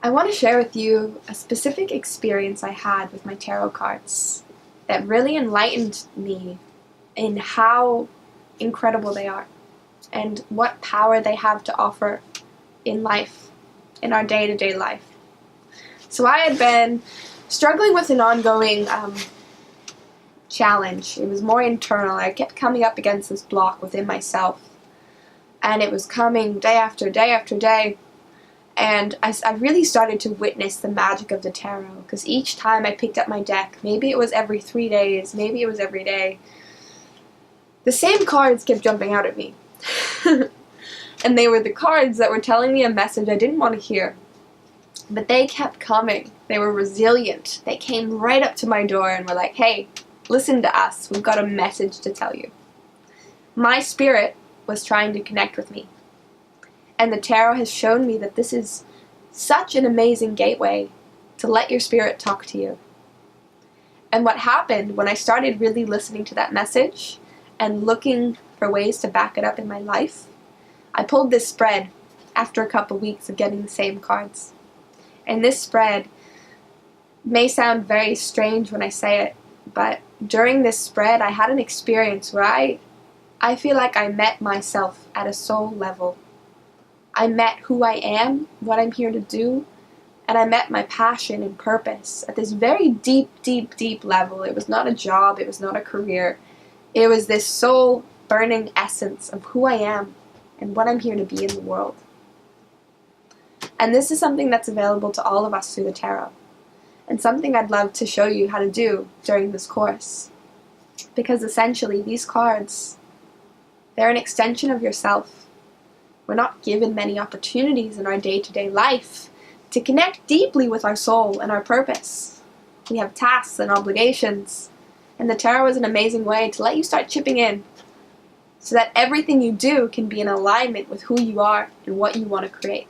I want to share with you a specific experience I had with my tarot cards that really enlightened me in how incredible they are and what power they have to offer in life, in our day-to-day life. So I had been struggling with an ongoing challenge. It was more internal. I kept coming up against this block within myself, and it was coming day after day after day. And I really started to witness the magic of the tarot, because each time I picked up my deck, maybe it was every 3 days, maybe it was every day, the same cards kept jumping out at me. And they were the cards that were telling me a message I didn't want to hear. But they kept coming. They were resilient. They came right up to my door and were like, hey, listen to us. We've got a message to tell you. My spirit was trying to connect with me. And the tarot has shown me that this is such an amazing gateway to let your spirit talk to you. And what happened when I started really listening to that message and looking for ways to back it up in my life, I pulled this spread after a couple weeks of getting the same cards. And this spread may sound very strange when I say it, but during this spread I had an experience where I feel like I met myself at a soul level. I met who I am, what I'm here to do, and I met my passion and purpose at this very deep, deep, deep level. It was not a job, it was not a career. It was this soul-burning essence of who I am and what I'm here to be in the world. And this is something that's available to all of us through the tarot, and something I'd love to show you how to do during this course. Because essentially, these cards, they're an extension of yourself. We're not given many opportunities in our day-to-day life to connect deeply with our soul and our purpose. We have tasks and obligations, and the tarot is an amazing way to let you start chipping in so that everything you do can be in alignment with who you are and what you want to create.